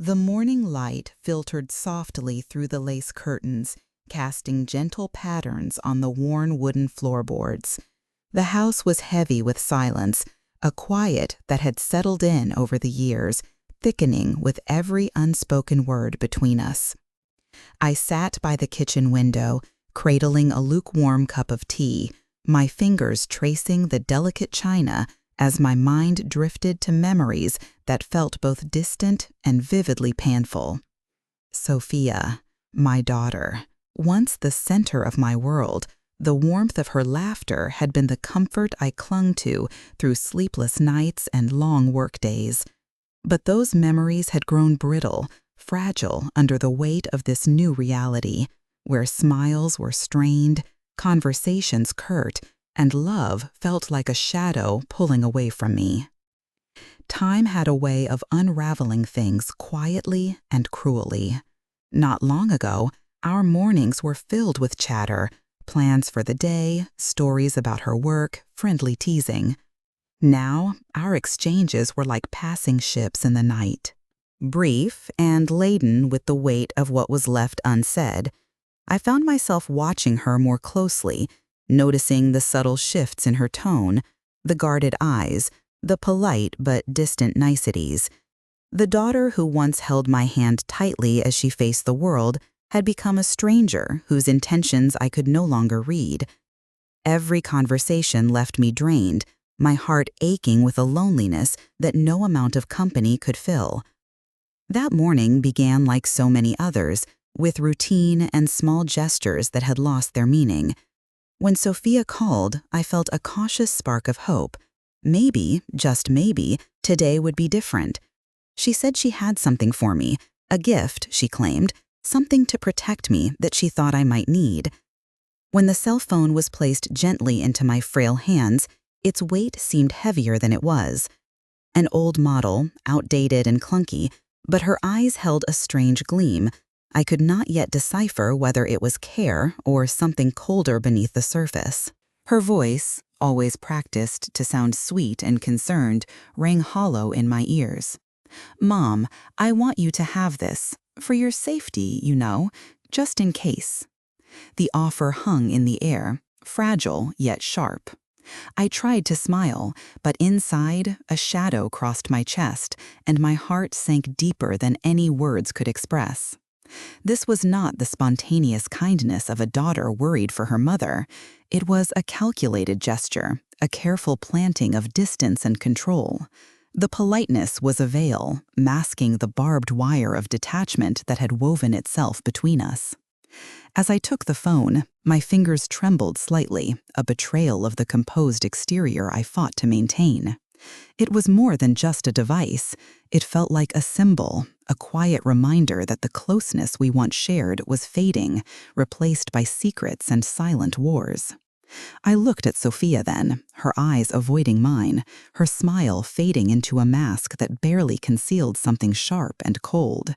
The morning light filtered softly through the lace curtains, casting gentle patterns on the worn wooden floorboards. The house was heavy with silence, a quiet that had settled in over the years, thickening with every unspoken word between us. I sat by the kitchen window, cradling a lukewarm cup of tea, my fingers tracing the delicate china as my mind drifted to memories that felt both distant and vividly painful. Sophia, my daughter, once the center of my world, the warmth of her laughter had been the comfort I clung to through sleepless nights and long workdays. But those memories had grown brittle, fragile under the weight of this new reality, where smiles were strained, conversations curt, and love felt like a shadow pulling away from me. Time had a way of unraveling things quietly and cruelly. Not long ago, our mornings were filled with chatter, plans for the day, stories about her work, friendly teasing. Now, our exchanges were like passing ships in the night. Brief and laden with the weight of what was left unsaid, I found myself watching her more closely, noticing the subtle shifts in her tone, the guarded eyes, the polite but distant niceties. The daughter who once held my hand tightly as she faced the world had become a stranger whose intentions I could no longer read. Every conversation left me drained, my heart aching with a loneliness that no amount of company could fill. That morning began like so many others, with routine and small gestures that had lost their meaning. When Sophia called, I felt a cautious spark of hope. Maybe, just maybe, today would be different. She said she had something for me, a gift, she claimed, something to protect me that she thought I might need. When the cell phone was placed gently into my frail hands, its weight seemed heavier than it was. An old model, outdated and clunky, but her eyes held a strange gleam. I could not yet decipher whether it was care or something colder beneath the surface. Her voice, always practiced to sound sweet and concerned, rang hollow in my ears. "Mom, I want you to have this. For your safety, you know, just in case." The offer hung in the air, fragile yet sharp. I tried to smile, but inside, a shadow crossed my chest, and my heart sank deeper than any words could express. This was not the spontaneous kindness of a daughter worried for her mother. It was a calculated gesture, a careful planting of distance and control. The politeness was a veil, masking the barbed wire of detachment that had woven itself between us. As I took the phone, my fingers trembled slightly, a betrayal of the composed exterior I fought to maintain. It was more than just a device. It felt like a symbol, a quiet reminder that the closeness we once shared was fading, replaced by secrets and silent wars. I looked at Sophia then, her eyes avoiding mine, her smile fading into a mask that barely concealed something sharp and cold.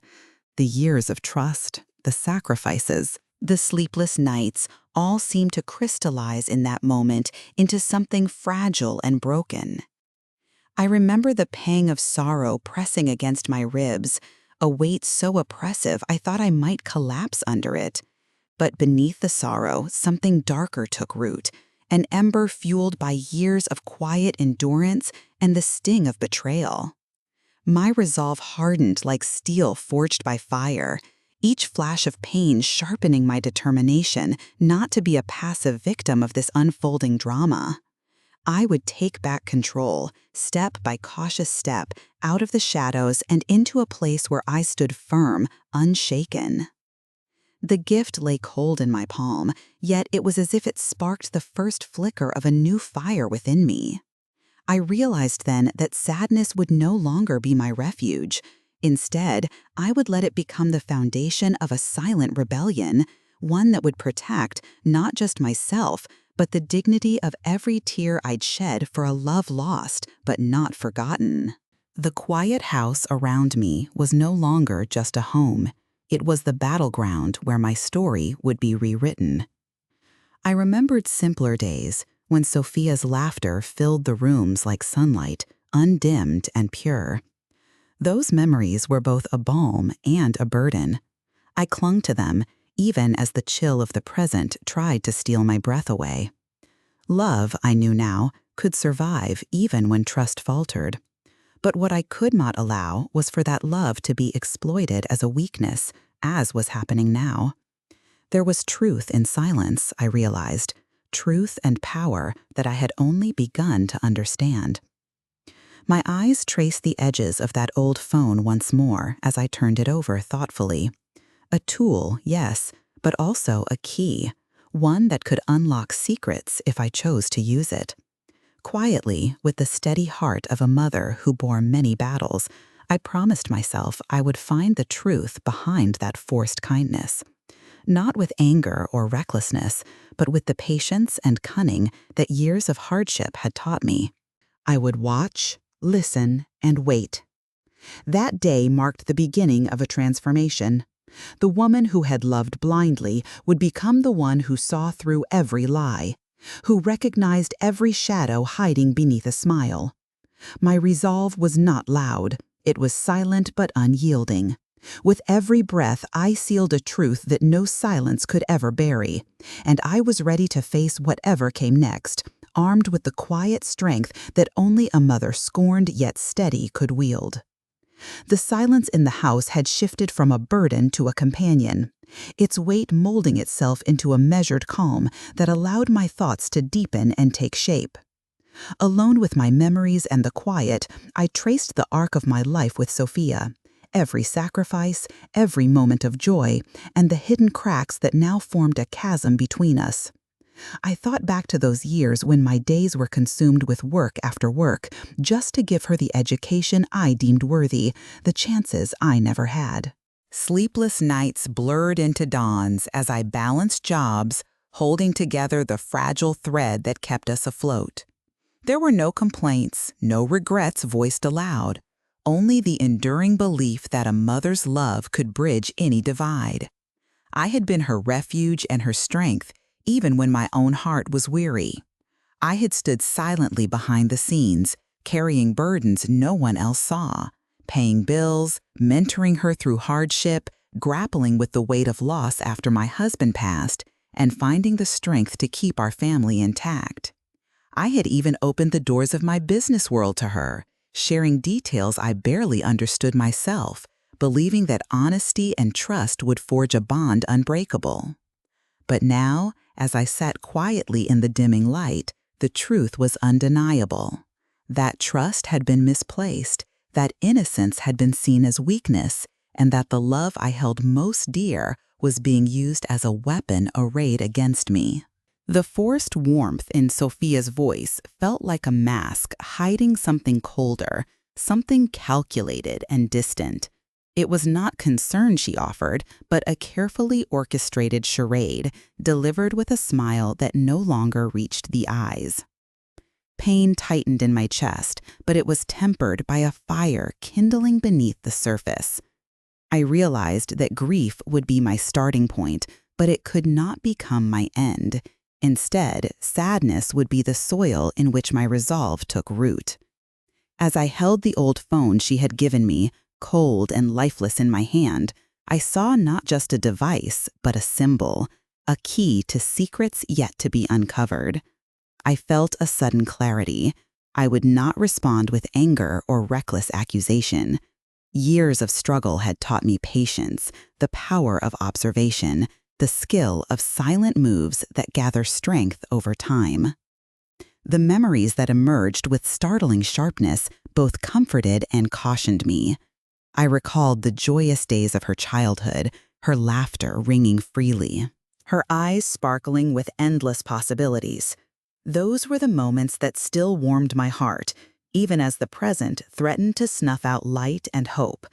The years of trust, the sacrifices, the sleepless nights, all seemed to crystallize in that moment into something fragile and broken. I remember the pang of sorrow pressing against my ribs, a weight so oppressive I thought I might collapse under it. But beneath the sorrow, something darker took root, an ember fueled by years of quiet endurance and the sting of betrayal. My resolve hardened like steel forged by fire, each flash of pain sharpening my determination not to be a passive victim of this unfolding drama. I would take back control, step by cautious step, out of the shadows and into a place where I stood firm, unshaken. The gift lay cold in my palm, yet it was as if it sparked the first flicker of a new fire within me. I realized then that sadness would no longer be my refuge. Instead, I would let it become the foundation of a silent rebellion, one that would protect not just myself, but the dignity of every tear I'd shed for a love lost but not forgotten. The quiet house around me was no longer just a home. It was the battleground where my story would be rewritten. I remembered simpler days when Sophia's laughter filled the rooms like sunlight, undimmed and pure. Those memories were both a balm and a burden. I clung to them, even as the chill of the present tried to steal my breath away. Love, I knew now, could survive even when trust faltered. But what I could not allow was for that love to be exploited as a weakness, as was happening now. There was truth in silence, I realized, truth and power that I had only begun to understand. My eyes traced the edges of that old phone once more as I turned it over thoughtfully. A tool, yes, but also a key, one that could unlock secrets if I chose to use it. Quietly, with the steady heart of a mother who bore many battles, I promised myself I would find the truth behind that forced kindness. Not with anger or recklessness, but with the patience and cunning that years of hardship had taught me. I would watch, listen, and wait. That day marked the beginning of a transformation. The woman who had loved blindly would become the one who saw through every lie, who recognized every shadow hiding beneath a smile. My resolve was not loud. It was silent but unyielding. With every breath, I sealed a truth that no silence could ever bury, and I was ready to face whatever came next, armed with the quiet strength that only a mother scorned yet steady could wield. The silence in the house had shifted from a burden to a companion, its weight molding itself into a measured calm that allowed my thoughts to deepen and take shape. Alone with my memories and the quiet, I traced the arc of my life with Sophia, every sacrifice, every moment of joy, and the hidden cracks that now formed a chasm between us. I thought back to those years when my days were consumed with work after work, just to give her the education I deemed worthy, the chances I never had. Sleepless nights blurred into dawns as I balanced jobs, holding together the fragile thread that kept us afloat. There were no complaints, no regrets voiced aloud, only the enduring belief that a mother's love could bridge any divide. I had been her refuge and her strength, even when my own heart was weary. I had stood silently behind the scenes, carrying burdens no one else saw, paying bills, mentoring her through hardship, grappling with the weight of loss after my husband passed, and finding the strength to keep our family intact. I had even opened the doors of my business world to her, sharing details I barely understood myself, believing that honesty and trust would forge a bond unbreakable. But now, as I sat quietly in the dimming light, the truth was undeniable. That trust had been misplaced, that innocence had been seen as weakness, and that the love I held most dear was being used as a weapon arrayed against me. The forced warmth in Sophia's voice felt like a mask hiding something colder, something calculated and distant. It was not concern she offered, but a carefully orchestrated charade, delivered with a smile that no longer reached the eyes. Pain tightened in my chest, but it was tempered by a fire kindling beneath the surface. I realized that grief would be my starting point, but it could not become my end. Instead, sadness would be the soil in which my resolve took root. As I held the old phone she had given me, cold and lifeless in my hand, I saw not just a device, but a symbol, a key to secrets yet to be uncovered. I felt a sudden clarity. I would not respond with anger or reckless accusation. Years of struggle had taught me patience, the power of observation, the skill of silent moves that gather strength over time. The memories that emerged with startling sharpness both comforted and cautioned me. I recalled the joyous days of her childhood, her laughter ringing freely, her eyes sparkling with endless possibilities. Those were the moments that still warmed my heart, even as the present threatened to snuff out light and hope.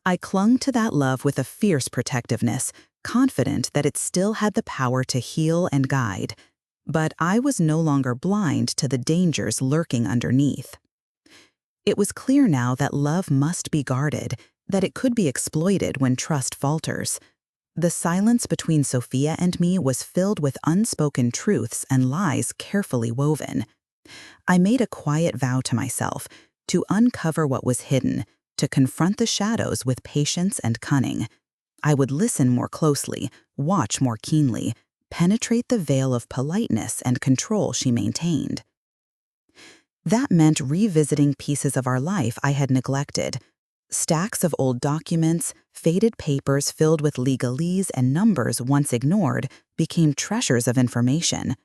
I clung to that love with a fierce protectiveness, confident that it still had the power to heal and guide. But I was no longer blind to the dangers lurking underneath. It was clear now that love must be guarded, that it could be exploited when trust falters. The silence between Sophia and me was filled with unspoken truths and lies carefully woven. I made a quiet vow to myself to uncover what was hidden, to confront the shadows with patience and cunning. I would listen more closely, watch more keenly, penetrate the veil of politeness and control she maintained. That meant revisiting pieces of our life I had neglected. Stacks of old documents, faded papers filled with legalese and numbers once ignored became treasures of information.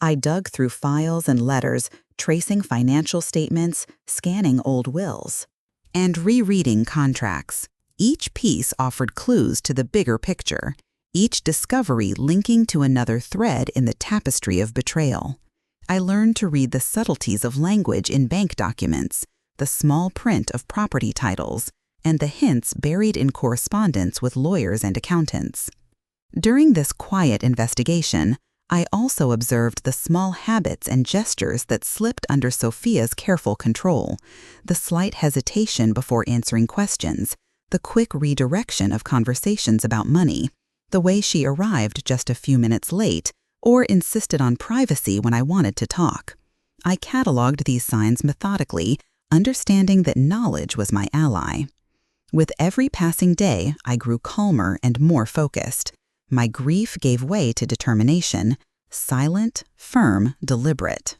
I dug through files and letters, tracing financial statements, scanning old wills, and rereading contracts. Each piece offered clues to the bigger picture, each discovery linking to another thread in the tapestry of betrayal. I learned to read the subtleties of language in bank documents, the small print of property titles, and the hints buried in correspondence with lawyers and accountants. During this quiet investigation, I also observed the small habits and gestures that slipped under Sophia's careful control, the slight hesitation before answering questions, the quick redirection of conversations about money, the way she arrived just a few minutes late, or insisted on privacy when I wanted to talk. I cataloged these signs methodically, understanding that knowledge was my ally. With every passing day, I grew calmer and more focused. My grief gave way to determination, silent, firm, deliberate.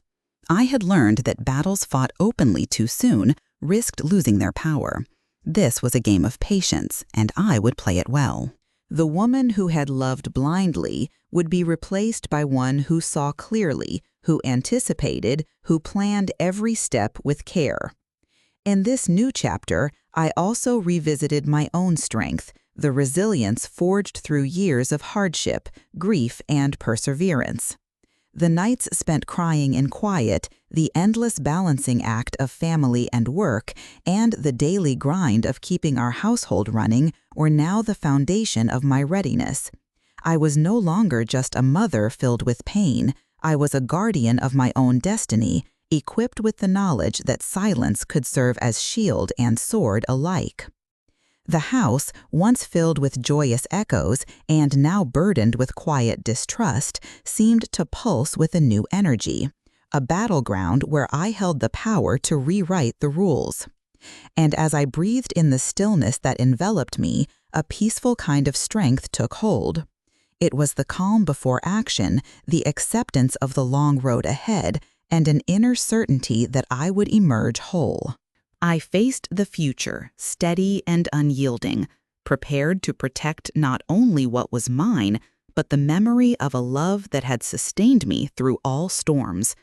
I had learned that battles fought openly too soon risked losing their power. This was a game of patience, and I would play it well. The woman who had loved blindly would be replaced by one who saw clearly, who anticipated, who planned every step with care. In this new chapter, I also revisited my own strength, the resilience forged through years of hardship, grief, and perseverance. The nights spent crying in quiet, the endless balancing act of family and work, and the daily grind of keeping our household running were now the foundation of my readiness. I was no longer just a mother filled with pain. I was a guardian of my own destiny, equipped with the knowledge that silence could serve as shield and sword alike. The house, once filled with joyous echoes and now burdened with quiet distrust, seemed to pulse with a new energy, a battleground where I held the power to rewrite the rules. And as I breathed in the stillness that enveloped me, a peaceful kind of strength took hold. It was the calm before action, the acceptance of the long road ahead, and an inner certainty that I would emerge whole. I faced the future, steady and unyielding, prepared to protect not only what was mine, but the memory of a love that had sustained me through all storms.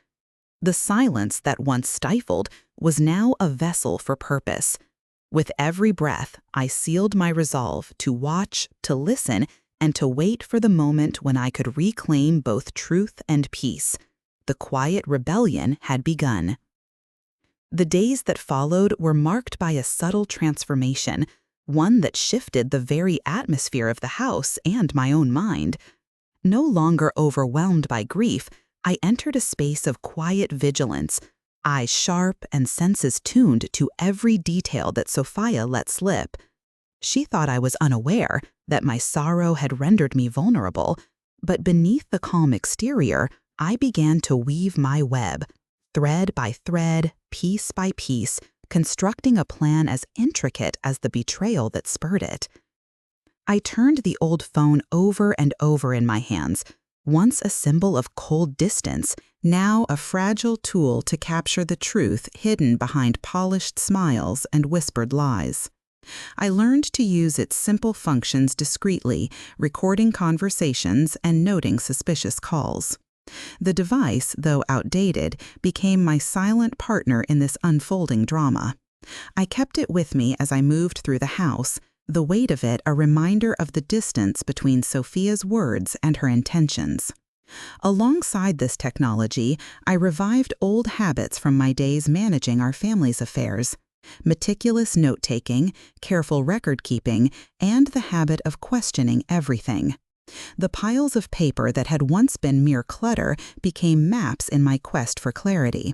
The silence that once stifled was now a vessel for purpose. With every breath, I sealed my resolve to watch, to listen, and to wait for the moment when I could reclaim both truth and peace. The quiet rebellion had begun. The days that followed were marked by a subtle transformation, one that shifted the very atmosphere of the house and my own mind. No longer overwhelmed by grief, I entered a space of quiet vigilance, eyes sharp and senses tuned to every detail that Sophia let slip. She thought I was unaware, that my sorrow had rendered me vulnerable, but beneath the calm exterior, I began to weave my web, thread by thread, piece by piece, constructing a plan as intricate as the betrayal that spurred it. I turned the old phone over and over in my hands, once a symbol of cold distance, now a fragile tool to capture the truth hidden behind polished smiles and whispered lies. I learned to use its simple functions discreetly, recording conversations and noting suspicious calls. The device, though outdated, became my silent partner in this unfolding drama. I kept it with me as I moved through the house, the weight of it a reminder of the distance between Sophia's words and her intentions. Alongside this technology, I revived old habits from my days managing our family's affairs. Meticulous note-taking, careful record-keeping, and the habit of questioning everything. The piles of paper that had once been mere clutter became maps in my quest for clarity.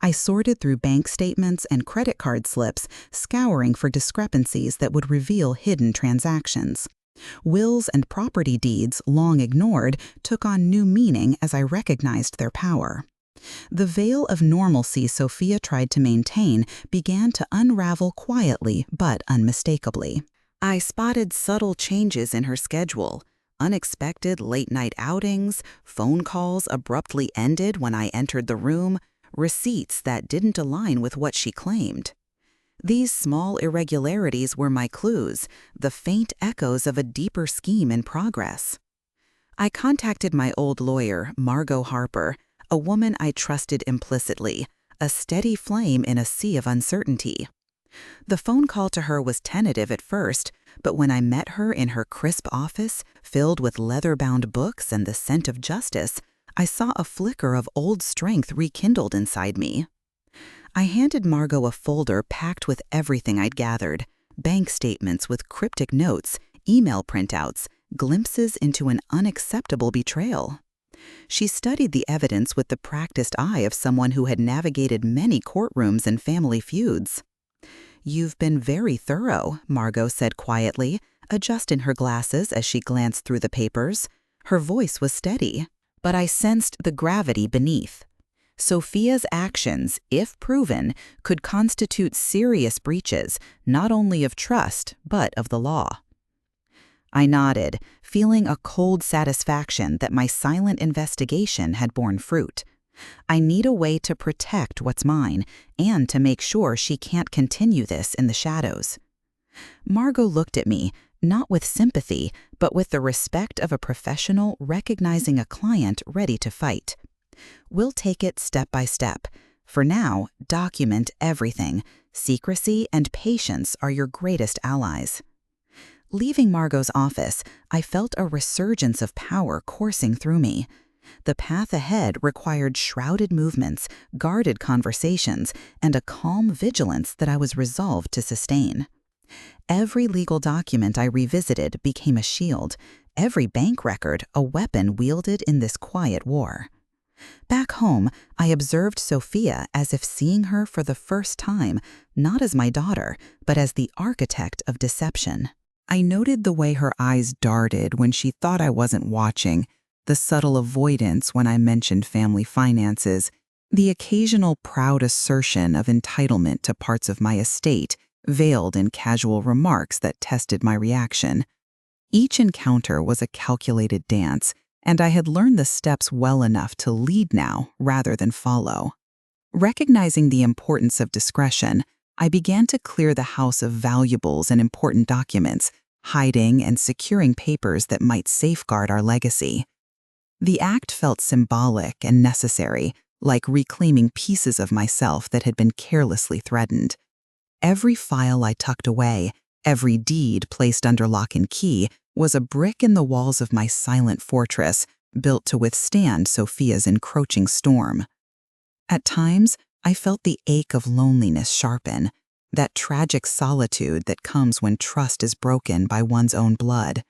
I sorted through bank statements and credit card slips, scouring for discrepancies that would reveal hidden transactions. Wills and property deeds, long ignored, took on new meaning as I recognized their power. The veil of normalcy Sophia tried to maintain began to unravel quietly but unmistakably. I spotted subtle changes in her schedule, unexpected late-night outings, phone calls abruptly ended when I entered the room, receipts that didn't align with what she claimed. These small irregularities were my clues, the faint echoes of a deeper scheme in progress. I contacted my old lawyer, Margot Harper, a woman I trusted implicitly, a steady flame in a sea of uncertainty. The phone call to her was tentative at first, but when I met her in her crisp office, filled with leather-bound books and the scent of justice, I saw a flicker of old strength rekindled inside me. I handed Margot a folder packed with everything I'd gathered: bank statements with cryptic notes, email printouts, glimpses into an unacceptable betrayal. She studied the evidence with the practiced eye of someone who had navigated many courtrooms and family feuds. "You've been very thorough," Margot said quietly, adjusting her glasses as she glanced through the papers. Her voice was steady, but I sensed the gravity beneath. Sophia's actions, if proven, could constitute serious breaches, not only of trust, but of the law. I nodded, feeling a cold satisfaction that my silent investigation had borne fruit. I need a way to protect what's mine, and to make sure she can't continue this in the shadows. Margot looked at me, not with sympathy, but with the respect of a professional recognizing a client ready to fight. "We'll take it step by step. For now, document everything. Secrecy and patience are your greatest allies." Leaving Margot's office, I felt a resurgence of power coursing through me. The path ahead required shrouded movements, guarded conversations, and a calm vigilance that I was resolved to sustain. Every legal document I revisited became a shield, every bank record a weapon wielded in this quiet war. Back home, I observed Sophia as if seeing her for the first time, not as my daughter, but as the architect of deception. I noted the way her eyes darted when she thought I wasn't watching, the subtle avoidance when I mentioned family finances, the occasional proud assertion of entitlement to parts of my estate, veiled in casual remarks that tested my reaction. Each encounter was a calculated dance, and I had learned the steps well enough to lead now rather than follow. Recognizing the importance of discretion, I began to clear the house of valuables and important documents, hiding and securing papers that might safeguard our legacy. The act felt symbolic and necessary, like reclaiming pieces of myself that had been carelessly threatened. Every file I tucked away, every deed placed under lock and key, was a brick in the walls of my silent fortress, built to withstand Sophia's encroaching storm. At times, I felt the ache of loneliness sharpen, that tragic solitude that comes when trust is broken by one's own blood.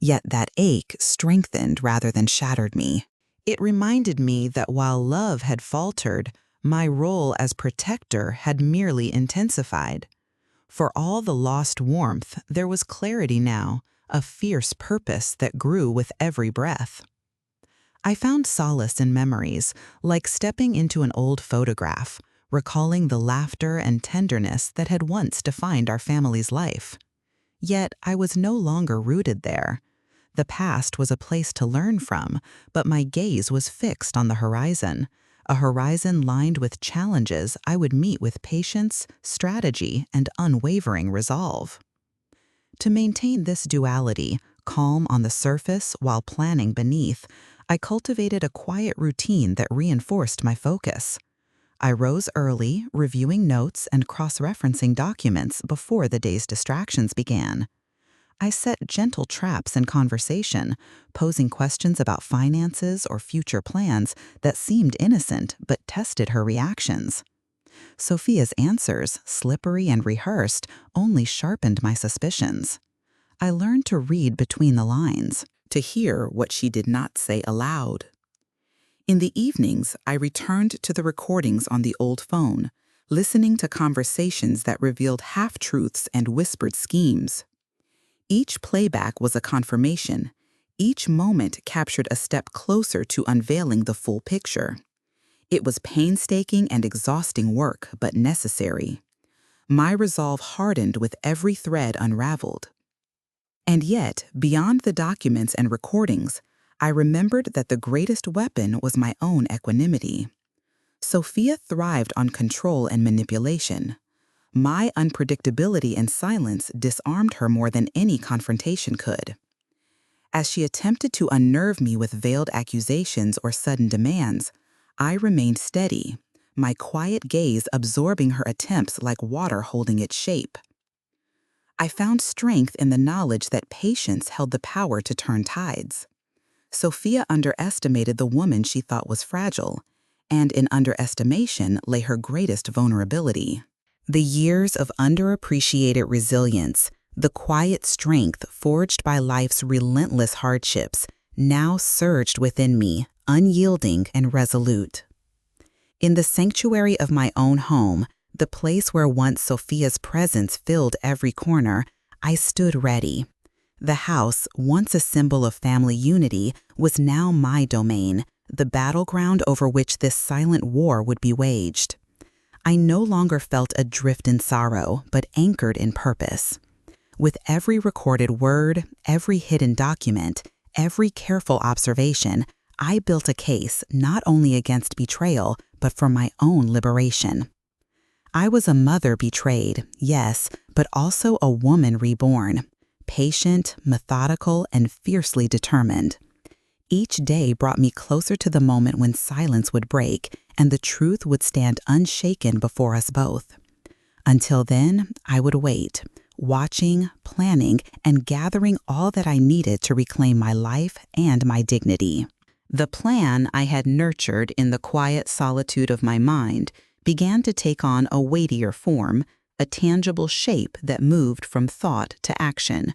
Yet that ache strengthened rather than shattered me. It reminded me that while love had faltered, my role as protector had merely intensified. For all the lost warmth, there was clarity now, a fierce purpose that grew with every breath. I found solace in memories, like stepping into an old photograph, recalling the laughter and tenderness that had once defined our family's life. Yet I was no longer rooted there. The past was a place to learn from, but my gaze was fixed on the horizon, a horizon lined with challenges I would meet with patience, strategy, and unwavering resolve. To maintain this duality, calm on the surface while planning beneath, I cultivated a quiet routine that reinforced my focus. I rose early, reviewing notes and cross-referencing documents before the day's distractions began. I set gentle traps in conversation, posing questions about finances or future plans that seemed innocent but tested her reactions. Sophia's answers, slippery and rehearsed, only sharpened my suspicions. I learned to read between the lines, to hear what she did not say aloud. In the evenings, I returned to the recordings on the old phone, listening to conversations that revealed half-truths and whispered schemes. Each playback was a confirmation. Each moment captured a step closer to unveiling the full picture. It was painstaking and exhausting work, but necessary. My resolve hardened with every thread unraveled. And yet, beyond the documents and recordings, I remembered that the greatest weapon was my own equanimity. Sophia thrived on control and manipulation. My unpredictability and silence disarmed her more than any confrontation could. As she attempted to unnerve me with veiled accusations or sudden demands, I remained steady, my quiet gaze absorbing her attempts like water holding its shape. I found strength in the knowledge that patience held the power to turn tides. Sophia underestimated the woman she thought was fragile, and in underestimation lay her greatest vulnerability. The years of underappreciated resilience, the quiet strength forged by life's relentless hardships, now surged within me, unyielding and resolute. In the sanctuary of my own home, the place where once Sophia's presence filled every corner, I stood ready. The house, once a symbol of family unity, was now my domain, the battleground over which this silent war would be waged. I no longer felt adrift in sorrow, but anchored in purpose. With every recorded word, every hidden document, every careful observation, I built a case not only against betrayal, but for my own liberation. I was a mother betrayed, yes, but also a woman reborn, patient, methodical, and fiercely determined. Each day brought me closer to the moment when silence would break and the truth would stand unshaken before us both. Until then, I would wait, watching, planning, and gathering all that I needed to reclaim my life and my dignity. The plan I had nurtured in the quiet solitude of my mind began to take on a weightier form, a tangible shape that moved from thought to action.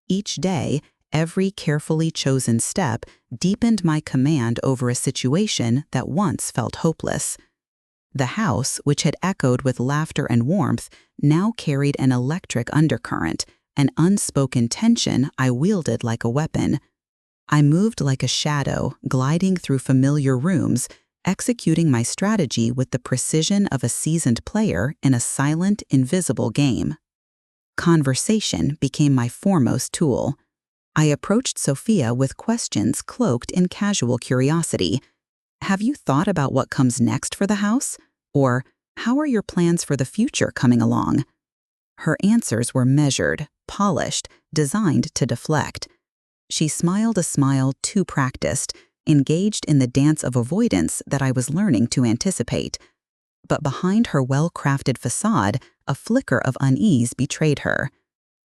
Each day, every carefully chosen step deepened my command over a situation that once felt hopeless. The house, which had echoed with laughter and warmth, now carried an electric undercurrent, an unspoken tension I wielded like a weapon. I moved like a shadow, gliding through familiar rooms, executing my strategy with the precision of a seasoned player in a silent, invisible game. Conversation became my foremost tool. I approached Sophia with questions cloaked in casual curiosity. Have you thought about what comes next for the house? Or, how are your plans for the future coming along? Her answers were measured, polished, designed to deflect. She smiled a smile too practiced, engaged in the dance of avoidance that I was learning to anticipate. But behind her well-crafted facade, a flicker of unease betrayed her.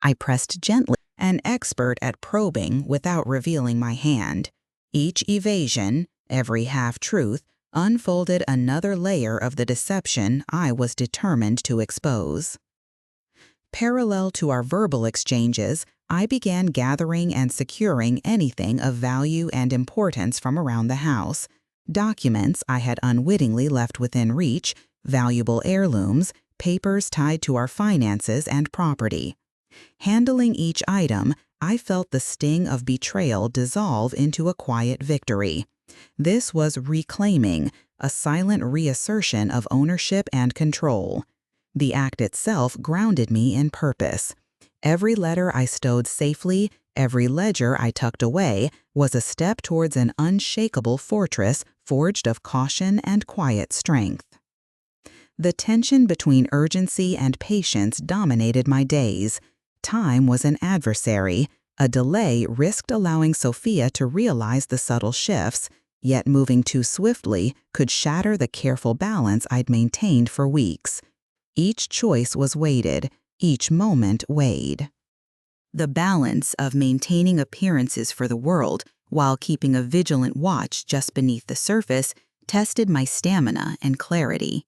I pressed gently, an expert at probing without revealing my hand. Each evasion, every half-truth, unfolded another layer of the deception I was determined to expose. Parallel to our verbal exchanges, I began gathering and securing anything of value and importance from around the house. Documents I had unwittingly left within reach, valuable heirlooms, papers tied to our finances and property. Handling each item, I felt the sting of betrayal dissolve into a quiet victory. This was reclaiming, a silent reassertion of ownership and control. The act itself grounded me in purpose. Every letter I stowed safely, every ledger I tucked away, was a step towards an unshakable fortress forged of caution and quiet strength. The tension between urgency and patience dominated my days. Time was an adversary. A delay risked allowing Sophia to realize the subtle shifts, yet moving too swiftly could shatter the careful balance I'd maintained for weeks. Each choice was weighted, each moment weighed. The balance of maintaining appearances for the world while keeping a vigilant watch just beneath the surface tested my stamina and clarity.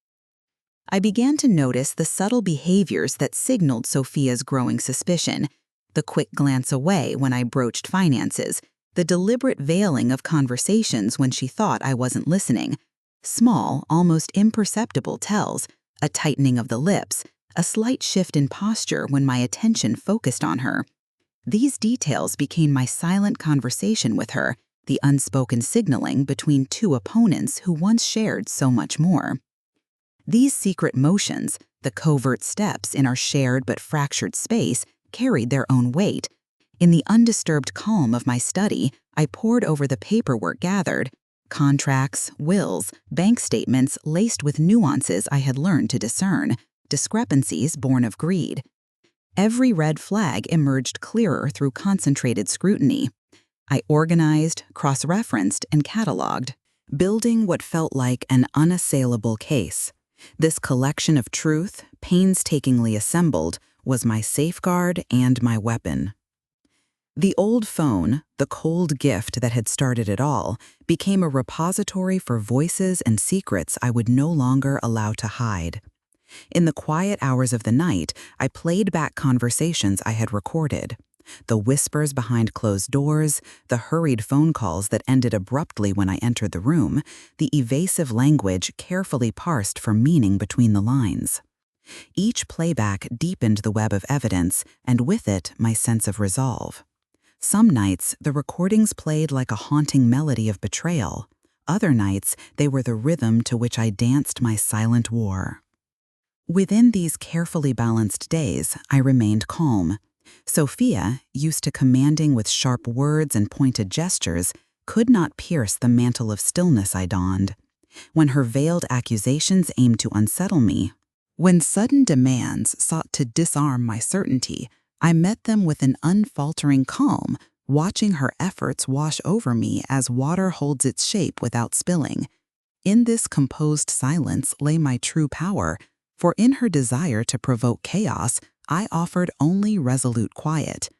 I began to notice the subtle behaviors that signaled Sophia's growing suspicion, the quick glance away when I broached finances, the deliberate veiling of conversations when she thought I wasn't listening, small, almost imperceptible tells, a tightening of the lips, a slight shift in posture when my attention focused on her. These details became my silent conversation with her, the unspoken signaling between two opponents who once shared so much more. These secret motions, the covert steps in our shared but fractured space, carried their own weight. In the undisturbed calm of my study, I pored over the paperwork gathered, contracts, wills, bank statements laced with nuances I had learned to discern, discrepancies born of greed. Every red flag emerged clearer through concentrated scrutiny. I organized, cross-referenced, and cataloged, building what felt like an unassailable case. This collection of truth, painstakingly assembled, was my safeguard and my weapon. The old phone, the cold gift that had started it all, became a repository for voices and secrets I would no longer allow to hide. In the quiet hours of the night, I played back conversations I had recorded. The whispers behind closed doors, the hurried phone calls that ended abruptly when I entered the room, the evasive language carefully parsed for meaning between the lines. Each playback deepened the web of evidence, and with it, my sense of resolve. Some nights, the recordings played like a haunting melody of betrayal. Other nights, they were the rhythm to which I danced my silent war. Within these carefully balanced days, I remained calm. Sophia, used to commanding with sharp words and pointed gestures, could not pierce the mantle of stillness I donned. When her veiled accusations aimed to unsettle me, when sudden demands sought to disarm my certainty, I met them with an unfaltering calm, watching her efforts wash over me as water holds its shape without spilling. In this composed silence lay my true power, for in her desire to provoke chaos, I offered only resolute quiet.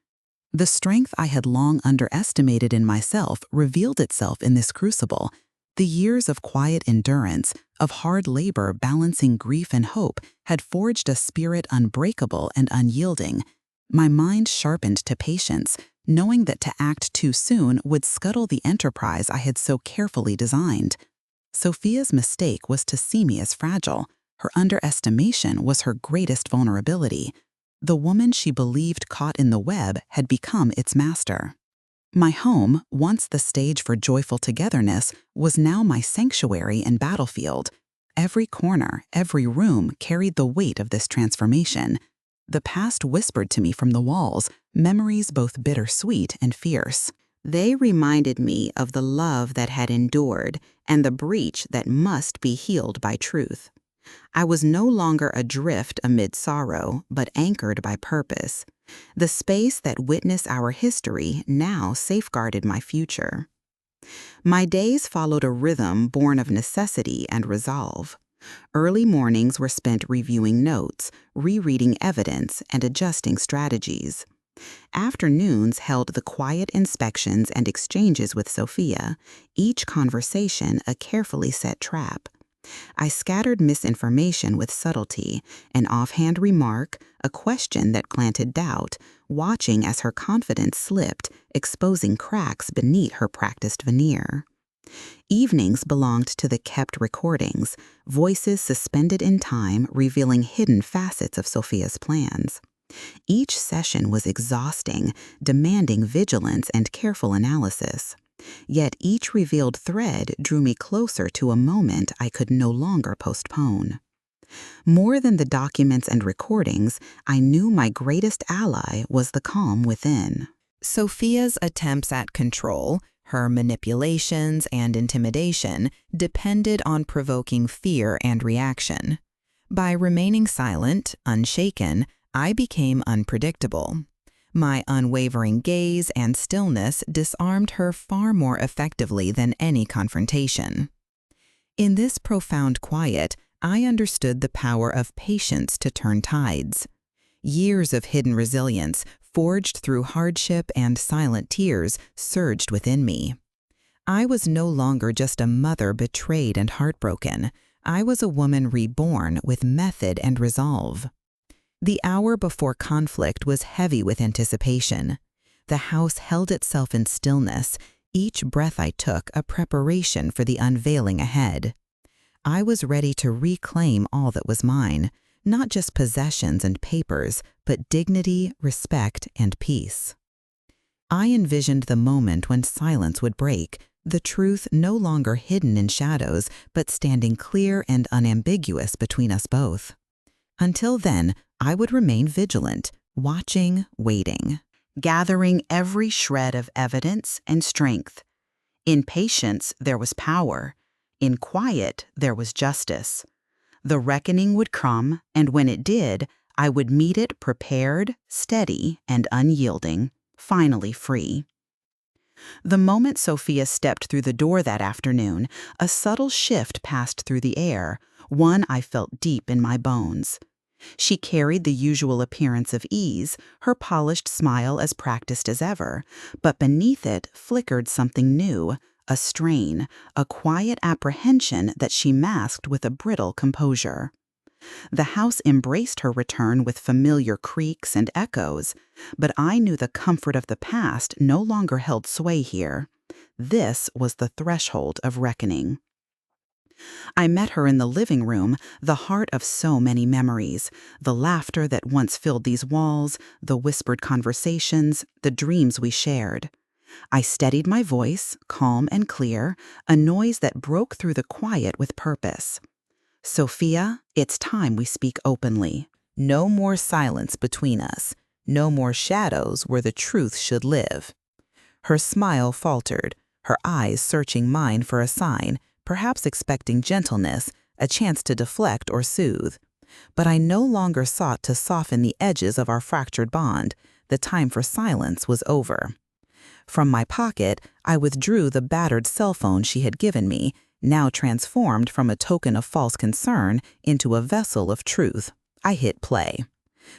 The strength I had long underestimated in myself revealed itself in this crucible. The years of quiet endurance, of hard labor balancing grief and hope, had forged a spirit unbreakable and unyielding. My mind sharpened to patience, knowing that to act too soon would scuttle the enterprise I had so carefully designed. Sophia's mistake was to see me as fragile. Her underestimation was her greatest vulnerability. The woman she believed caught in the web had become its master. My home, once the stage for joyful togetherness, was now my sanctuary and battlefield. Every corner, every room carried the weight of this transformation. The past whispered to me from the walls, memories both bittersweet and fierce. They reminded me of the love that had endured and the breach that must be healed by truth. I was no longer adrift amid sorrow, but anchored by purpose. The space that witnessed our history now safeguarded my future. My days followed a rhythm born of necessity and resolve. Early mornings were spent reviewing notes, rereading evidence, and adjusting strategies. Afternoons held the quiet inspections and exchanges with Sophia, each conversation a carefully set trap. I scattered misinformation with subtlety, an offhand remark, a question that planted doubt, watching as her confidence slipped, exposing cracks beneath her practiced veneer. Evenings belonged to the kept recordings, voices suspended in time revealing hidden facets of Sophia's plans. Each session was exhausting, demanding vigilance and careful analysis. Yet each revealed thread drew me closer to a moment I could no longer postpone. More than the documents and recordings, I knew my greatest ally was the calm within. Sophia's attempts at control, her manipulations and intimidation, depended on provoking fear and reaction. By remaining silent, unshaken, I became unpredictable. My unwavering gaze and stillness disarmed her far more effectively than any confrontation. In this profound quiet, I understood the power of patience to turn tides. Years of hidden resilience, forged through hardship and silent tears, surged within me. I was no longer just a mother betrayed and heartbroken. I was a woman reborn with method and resolve. The hour before conflict was heavy with anticipation. The house held itself in stillness, each breath I took a preparation for the unveiling ahead. I was ready to reclaim all that was mine, not just possessions and papers, but dignity, respect, and peace. I envisioned the moment when silence would break, the truth no longer hidden in shadows, but standing clear and unambiguous between us both. Until then, I would remain vigilant, watching, waiting, gathering every shred of evidence and strength. In patience, there was power. In quiet, there was justice. The reckoning would come, and when it did, I would meet it prepared, steady, and unyielding, finally free. The moment Sophia stepped through the door that afternoon, a subtle shift passed through the air, one I felt deep in my bones. She carried the usual appearance of ease, her polished smile as practiced as ever, but beneath it flickered something new, a strain, a quiet apprehension that she masked with a brittle composure. The house embraced her return with familiar creaks and echoes, but I knew the comfort of the past no longer held sway here. This was the threshold of reckoning. I met her in the living room, the heart of so many memories, the laughter that once filled these walls, the whispered conversations, the dreams we shared. I steadied my voice, calm and clear, a noise that broke through the quiet with purpose. Sophia, it's time we speak openly. No more silence between us. No more shadows where the truth should live. Her smile faltered, her eyes searching mine for a sign, perhaps expecting gentleness, a chance to deflect or soothe. But I no longer sought to soften the edges of our fractured bond. The time for silence was over. From my pocket, I withdrew the battered cell phone she had given me, now transformed from a token of false concern into a vessel of truth. I hit play.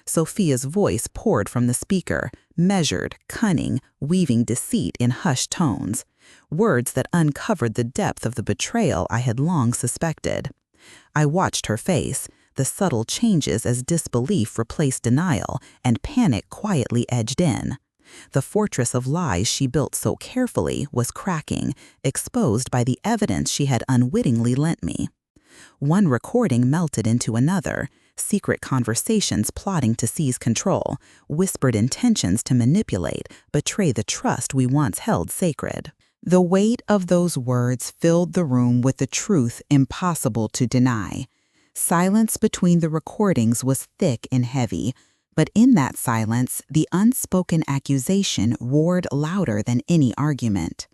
Sophia's voice poured from the speaker, measured, cunning, weaving deceit in hushed tones, words that uncovered the depth of the betrayal I had long suspected. I watched her face, the subtle changes as disbelief replaced denial and panic quietly edged in. The fortress of lies she built so carefully was cracking, exposed by the evidence she had unwittingly lent me. One recording melted into another, secret conversations plotting to seize control, whispered intentions to manipulate, betray the trust we once held sacred. The weight of those words filled the room with the truth impossible to deny. Silence between the recordings was thick and heavy, but in that silence, the unspoken accusation roared louder than any argument.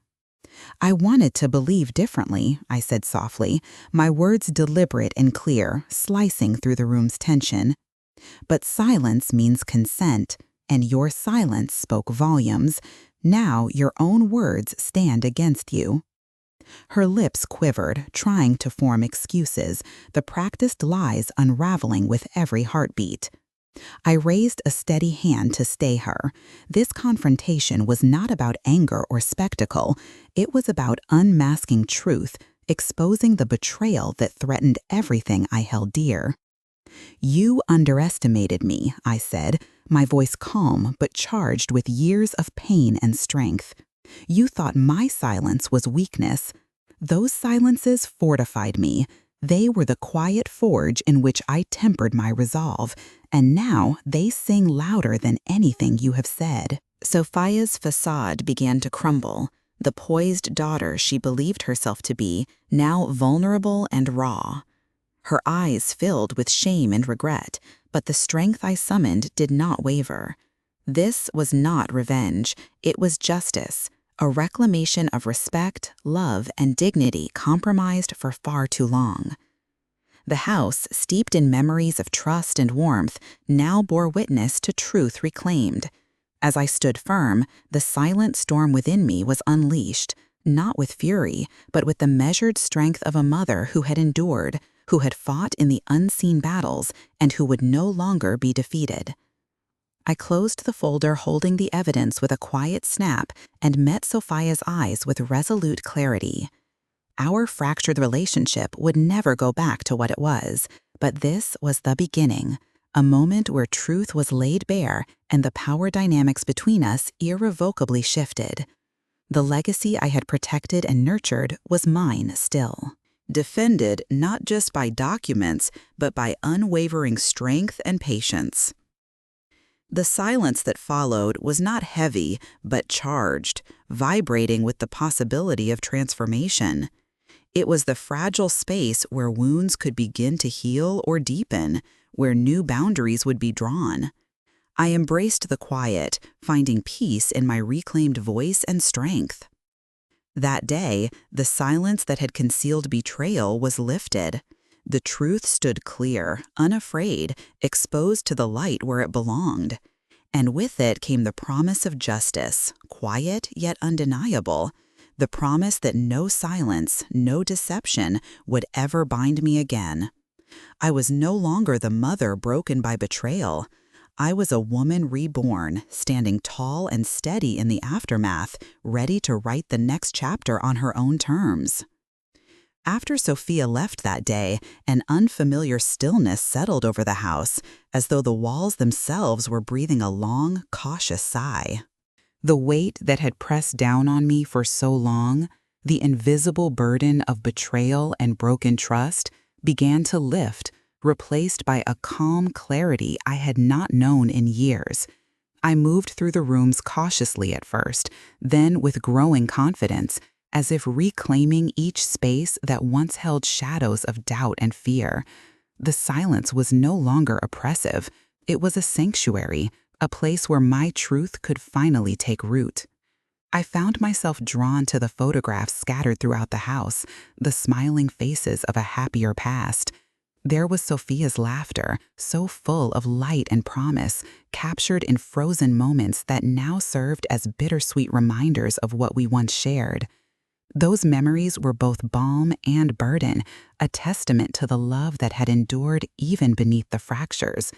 I wanted to believe differently, I said softly, my words deliberate and clear, slicing through the room's tension. But silence means consent, and your silence spoke volumes. Now your own words stand against you. Her lips quivered, trying to form excuses, the practiced lies unraveling with every heartbeat. I raised a steady hand to stay her. This confrontation was not about anger or spectacle. It was about unmasking truth, exposing the betrayal that threatened everything I held dear. You underestimated me, I said, my voice calm but charged with years of pain and strength. You thought my silence was weakness. Those silences fortified me. They were the quiet forge in which I tempered my resolve, and now they sing louder than anything you have said. Sophia's facade began to crumble, the poised daughter she believed herself to be, now vulnerable and raw. Her eyes filled with shame and regret, but the strength I summoned did not waver. This was not revenge, it was justice, a reclamation of respect, love, and dignity compromised for far too long. The house, steeped in memories of trust and warmth, now bore witness to truth reclaimed. As I stood firm, the silent storm within me was unleashed, not with fury, but with the measured strength of a mother who had endured, who had fought in the unseen battles, and who would no longer be defeated. I closed the folder holding the evidence with a quiet snap and met Sophia's eyes with resolute clarity. Our fractured relationship would never go back to what it was, but this was the beginning, a moment where truth was laid bare and the power dynamics between us irrevocably shifted. The legacy I had protected and nurtured was mine still, defended not just by documents, but by unwavering strength and patience. The silence that followed was not heavy, but charged, vibrating with the possibility of transformation. It was the fragile space where wounds could begin to heal or deepen, where new boundaries would be drawn. I embraced the quiet, finding peace in my reclaimed voice and strength. That day, the silence that had concealed betrayal was lifted. The truth stood clear, unafraid, exposed to the light where it belonged. And with it came the promise of justice, quiet yet undeniable, the promise that no silence, no deception would ever bind me again. I was no longer the mother broken by betrayal. I was a woman reborn, standing tall and steady in the aftermath, ready to write the next chapter on her own terms. After Sophia left that day, an unfamiliar stillness settled over the house, as though the walls themselves were breathing a long, cautious sigh. The weight that had pressed down on me for so long, the invisible burden of betrayal and broken trust, began to lift, replaced by a calm clarity I had not known in years. I moved through the rooms cautiously at first, then with growing confidence, as if reclaiming each space that once held shadows of doubt and fear. The silence was no longer oppressive. It was a sanctuary, a place where my truth could finally take root. I found myself drawn to the photographs scattered throughout the house, the smiling faces of a happier past. There was Sophia's laughter, so full of light and promise, captured in frozen moments that now served as bittersweet reminders of what we once shared. Those memories were both balm and burden, a testament to the love that had endured even beneath the fractures.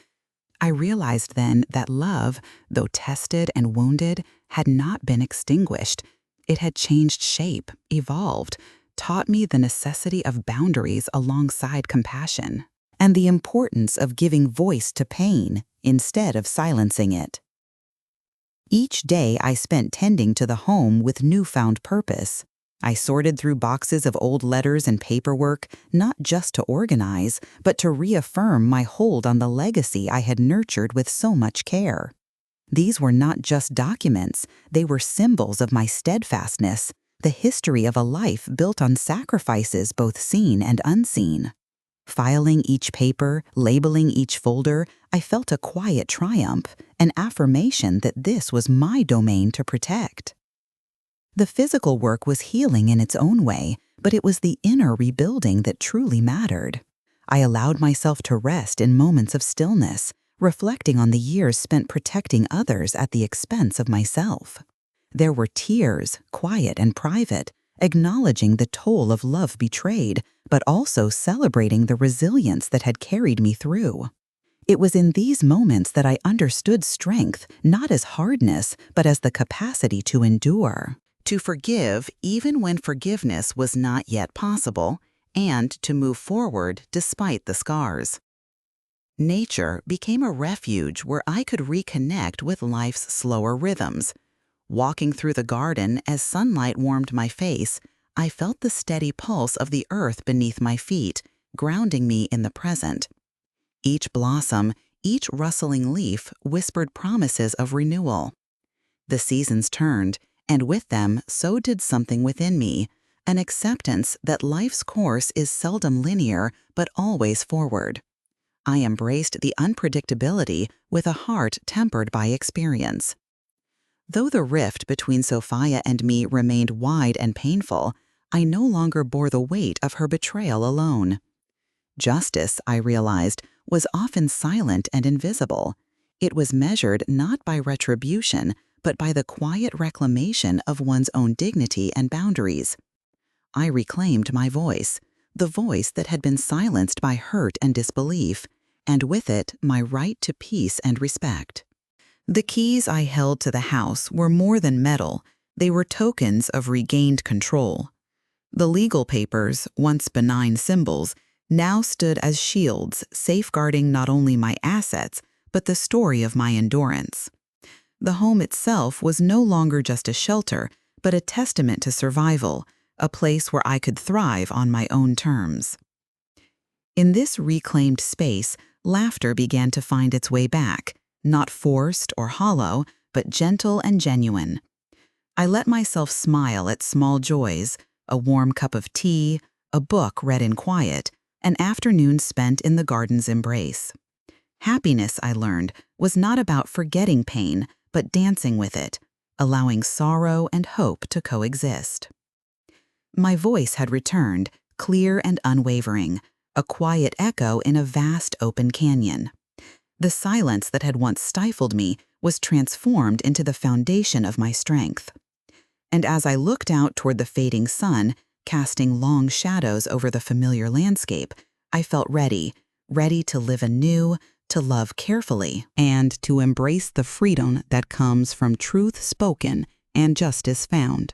I realized then that love, though tested and wounded, had not been extinguished. It had changed shape, evolved, taught me the necessity of boundaries alongside compassion, and the importance of giving voice to pain instead of silencing it. Each day I spent tending to the home with newfound purpose. I sorted through boxes of old letters and paperwork, not just to organize, but to reaffirm my hold on the legacy I had nurtured with so much care. These were not just documents, they were symbols of my steadfastness, the history of a life built on sacrifices both seen and unseen. Filing each paper, labeling each folder, I felt a quiet triumph, an affirmation that this was my domain to protect. The physical work was healing in its own way, but it was the inner rebuilding that truly mattered. I allowed myself to rest in moments of stillness, reflecting on the years spent protecting others at the expense of myself. There were tears, quiet and private, acknowledging the toll of love betrayed, but also celebrating the resilience that had carried me through. It was in these moments that I understood strength, not as hardness, but as the capacity to endure, to forgive even when forgiveness was not yet possible, and to move forward despite the scars. Nature became a refuge where I could reconnect with life's slower rhythms. Walking through the garden as sunlight warmed my face, I felt the steady pulse of the earth beneath my feet, grounding me in the present. Each blossom, each rustling leaf whispered promises of renewal. The seasons turned, and with them so did something within me, an acceptance that life's course is seldom linear but always forward. I embraced the unpredictability with a heart tempered by experience. Though the rift between Sophia and me remained wide and painful, I no longer bore the weight of her betrayal alone. Justice, I realized, was often silent and invisible. It was measured not by retribution, but by the quiet reclamation of one's own dignity and boundaries. I reclaimed my voice, the voice that had been silenced by hurt and disbelief, and with it, my right to peace and respect. The keys I held to the house were more than metal. They were tokens of regained control. The legal papers, once benign symbols, now stood as shields, safeguarding not only my assets, but the story of my endurance. The home itself was no longer just a shelter, but a testament to survival, a place where I could thrive on my own terms. In this reclaimed space, laughter began to find its way back, not forced or hollow, but gentle and genuine. I let myself smile at small joys, a warm cup of tea, a book read in quiet, an afternoon spent in the garden's embrace. Happiness, I learned, was not about forgetting pain, but dancing with it, allowing sorrow and hope to coexist. My voice had returned, clear and unwavering, a quiet echo in a vast open canyon. The silence that had once stifled me was transformed into the foundation of my strength. And as I looked out toward the fading sun, casting long shadows over the familiar landscape, I felt ready to live anew, to love carefully, and to embrace the freedom that comes from truth spoken and justice found.